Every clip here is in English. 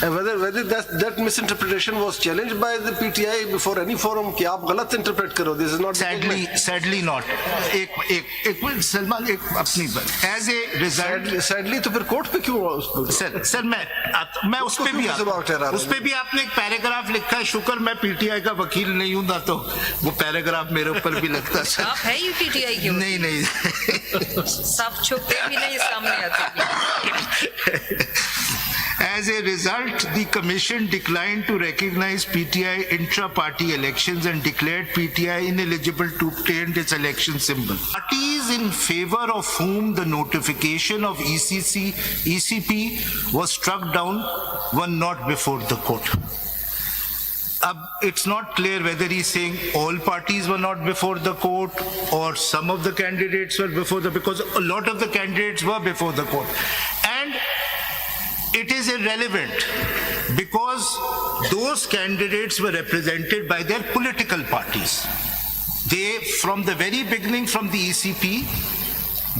And whether that misinterpretation was challenged by the PTI before any forum कि आप गलत interpret करो, this is not. Sadly not. एक minute Salman, एक अपनी बात. As a result. Sadly तो फिर कोर्ट पे क्यों? सर मैं उस पे भी आपने एक पैराग्राफ लिखा है. शुक्र मैं पीटीआई का वकील नहीं हूं ना, तो वो पैराग्राफ मेरे ऊपर भी लगता है. आप है ही पीटीआई क्यों? नहीं सब छुपते भी नहीं, सामने आते. As a result, the Commission declined to recognize PTI intra-party elections and declared PTI ineligible to obtain its election symbol. Parties in favor of whom the notification of ECP was struck down were not before the court. It's not clear whether he's saying all parties were not before the court or some of the candidates were before because a lot of the candidates were before the court. And it is irrelevant because those candidates were represented by their political parties. They, from the very beginning, from the ECP,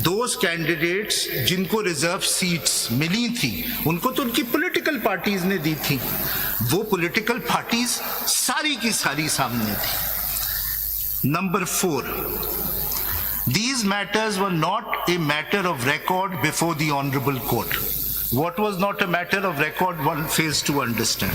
those candidates जिनको reserved seats मिली थी, उनको तो उनकी political parties ने दी थी. वो political parties सारी की सारी सामने थी. Number 4. These matters were not a matter of record before the Honorable Court. What was not a matter of record, one fails to understand.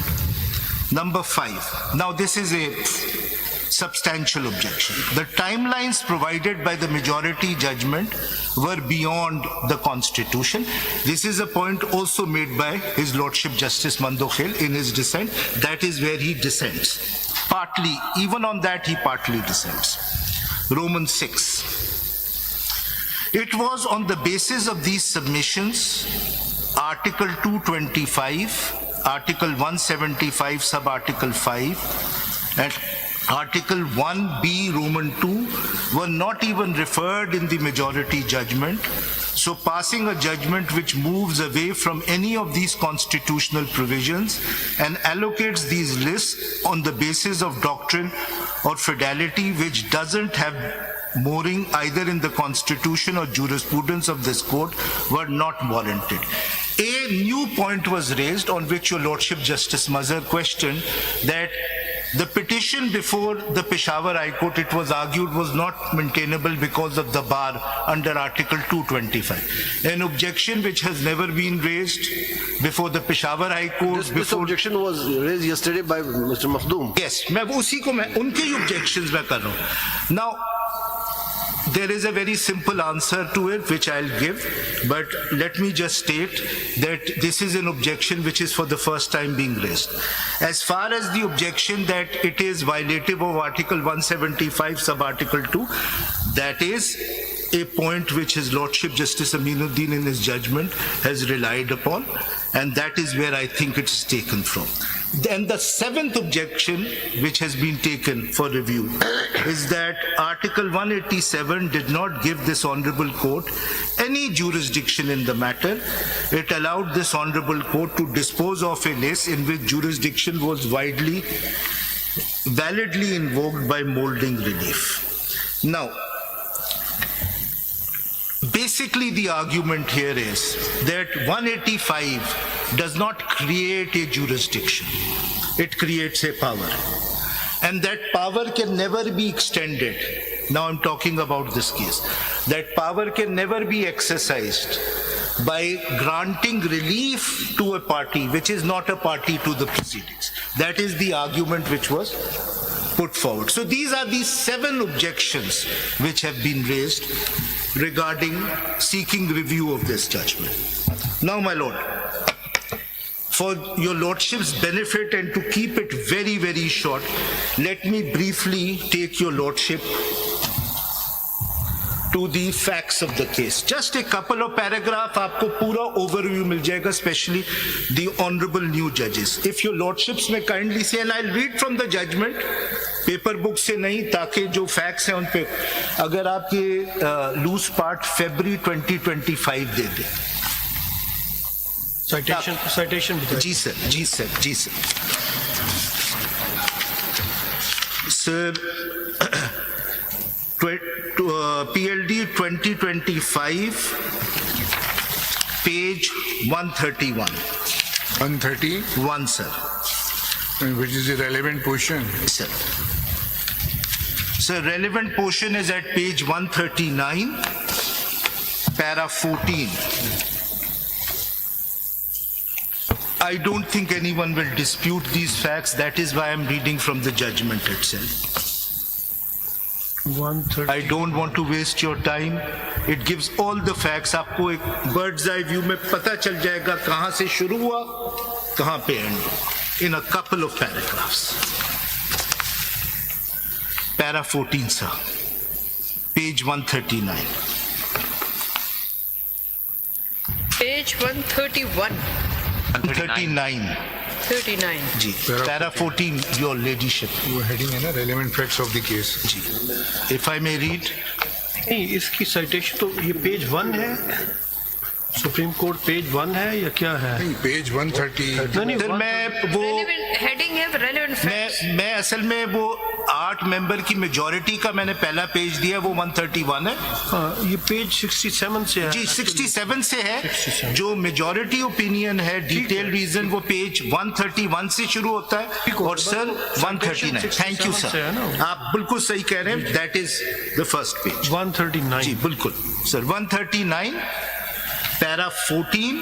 Number 5. Now this is a substantial objection. The timelines provided by the majority judgment were beyond the Constitution. This is a point also made by His Lordship Justice Mandokhel in his dissent. That is where he dissents. Partly, even on that he partly dissents. Roman 6. It was on the basis of these submissions, Article 225, Article 175, Sub-Article 5, and Article 1B, Roman 2 were not even referred in the majority judgment. So passing a judgment which moves away from any of these constitutional provisions and allocates these lists on the basis of doctrine or fidelity which doesn't have mooring either in the constitution or jurisprudence of this court were not warranted. A new point was raised on which Your Lordship Justice Mazhar questioned that the petition before the Peshawar High Court, it was argued, was not maintainable because of the bar under Article 225. An objection which has never been raised before the Peshawar High Court. This objection was raised yesterday by Mr. Makhdoom. Yes, unke objections मैं कर रहा हूँ. Now, there is a very simple answer to it which I'll give, but let me just state that this is an objection which is for the first time being raised. As far as the objection that it is violative of Article 175 sub-Article 2, that is a point which His Lordship Justice Aminuddin in his judgment has relied upon, and that is where I think it is taken from. Then the 7th objection which has been taken for review is that Article 187 did not give this Honorable Court any jurisdiction in the matter. It allowed this Honorable Court to dispose of a list in which jurisdiction was validly invoked by molding relief. Now, basically the argument here is that 185 does not create a jurisdiction. It creates a power. And that power can never be extended. Now I'm talking about this case. That power can never be exercised by granting relief to a party which is not a party to the proceedings. That is the argument which was put forward. So these are the 7 objections which have been raised regarding seeking review of this judgment. Now, my Lord, for Your Lordship's benefit and to keep it very, very short, let me briefly take Your Lordship to the facts of the case. Just a couple of paragraphs, आपको पूरा overview मिल जाएगा, especially the honorable new judges. If Your Lordships may kindly say, and I'll read from the judgment, paper book से नहीं, ताकि जो facts हैं उन पे, अगर आप ये लूज पार्ट February 2025 दे दें. Citation ji sir. Sir, PLD 2025, page 131. 131, sir. which is the relevant portion. Sir. Sir, relevant portion is at page 139, para 14. I don't think anyone will dispute these facts. That is why I'm reading from the judgment itself. 130. I don't want to waste your time. It gives all the facts. आपको एक bird's eye view में पता चल जाएगा कहाँ से शुरू हुआ, कहाँ पे end. In a couple of paragraphs. Para 14, sir. Page 139. Page 131, 39. 39. Ji. Para 14, your ladyship. वो heading है ना, relevant facts of the case. Ji. If I may read. नहीं, इसकी साइटेशन तो ये पेज 1 है, सुप्रीम कोर्ट पेज 1 है या क्या है? नहीं, page 130. नहीं, सर मैं वो Relevant heading है relevant facts. मैं असल में वो 8 मेंबर की मेजॉरिटी का मैंने पहला पेज दिया, वो 131 है हाँ, ये पेज 67 से है। जी, 67 से है। 67 जो मेजॉरिटी ओपिनियन है, डिटेल रीजन, वो पेज 131 से शुरू होता है और सर 139। थैंक यू सर, आप बिल्कुल सही कह रहे हैं। That is the first page 139 जी, बिल्कुल sir. 139 para 14,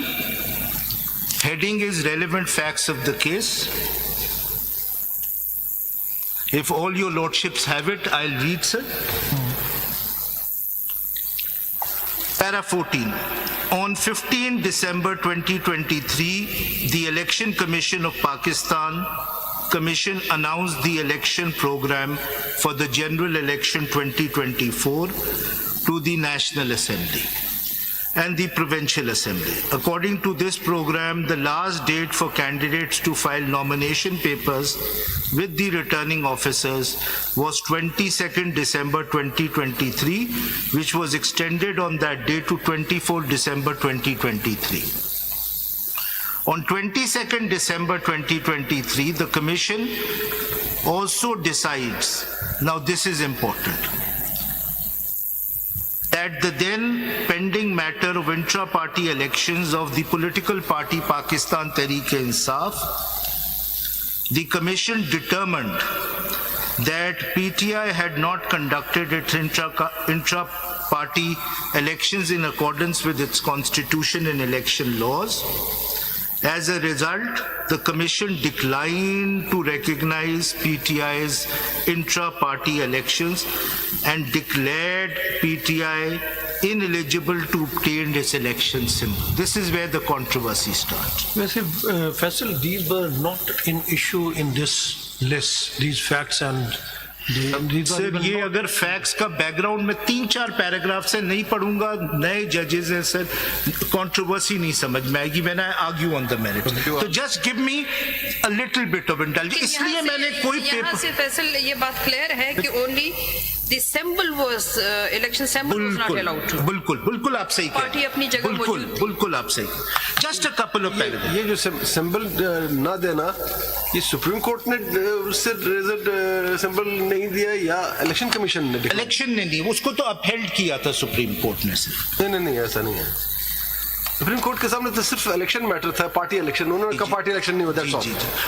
heading is relevant facts of the case. If all your lordships have it, I'll read, sir. Para 14. On 15 December 2023, the Election Commission of Pakistan Commission announced the election program for the general election 2024 to the National Assembly and the Provincial Assembly. According to this program, the last date for candidates to file nomination papers with the returning officers was 22nd December 2023, which was extended on that day to 24 December 2023. On 22nd December 2023, the Commission also decides, now this is important, that the then pending matter of intra-party elections of the political party Pakistan Tehreek-e-Insaf, the Commission determined that PTI had not conducted its intra-party elections in accordance with its constitution and election laws. As a result, the Commission declined to recognize PTI's intra-party elections and declared PTI ineligible to obtain its election symbol. This is where the controversy starts. वैसे Faisal, these were not in issue in this list, these facts and these sir ये अगर facts का background में 3-4 paragraph से नहीं पढ़ूंगा, नए जजेस हैं सर, कंट्रोवर्सी नहीं समझ में आएगी। मैंने आर्ग्यू ऑन द मेरिट, तो just give me a little bit of intelligence. इसलिए मैंने कोई यहाँ से फैसल ये बात क्लियर है कि only the symbol was election symbol was not allowed to. बिल्कुल आप सही कह रहे हैं। पार्टी अपनी जगह मौजूद थी। बिल्कुल आप सही। Just a couple of paragraph. ये जो सिंबल ना देना, ये सुप्रीम कोर्ट ने से सिंबल नहीं दिया या इलेक्शन कमीशन ने? इलेक्शन ने नहीं, उसको तो अपहेल्ड किया था सुप्रीम कोर्ट ने सर। नहीं ऐसा नहीं है। सुप्रीम कोर्ट के सामने तो सिर्फ इलेक्शन मैटर था, पार्टी इलेक्शन। उन्होंने कहा पार्टी इलेक्शन नहीं होता।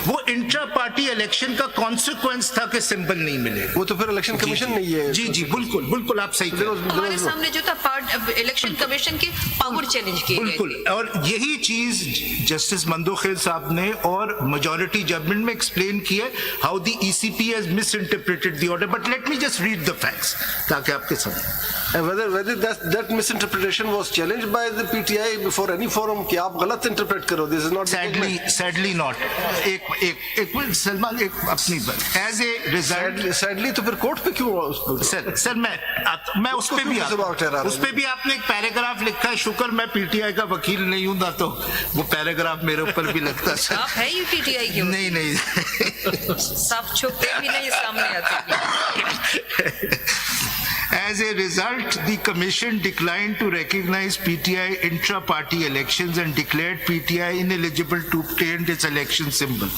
वो इंट्रा पार्टी इलेक्शन का कॉन्सिक्वेंस था कि सिंबल नहीं मिले। वो तो फिर इलेक्शन कमीशन नहीं है। जी बिल्कुल आप सही कह रहे हैं। हमारे सामने जो था इलेक्शन कमीशन के पावर चैलेंज किए गए। बिल्कुल, और यही चीज जस्टिस मंदोखेल साहब ने और मेजॉरिटी जजमेंट में एक्सप्लेन किया how the ECP has miss interpreted the order. But let me just read the facts ताकि आपके समझ। Whether that misinterpretation was challenged by the PTI before any forum कि आप गलत interpret करो, this is not sadly not। एक minute Salman, एक अपनी बात एज ए रिजल्ट sadly तो फिर कोर्ट पे क्यों? सर मैं उस पे भी आपने एक पैराग्राफ लिखा है, शुक्र मैं पीटीआई का वकील नहीं हूं ना, तो वो पैराग्राफ मेरे ऊपर भी लगता है। आप है ही पीटीआई के? नहीं सब छुपते भी नहीं सामने आते। As a result, the Commission declined to recognize PTI intra-party elections and declared PTI ineligible to obtain its election symbol.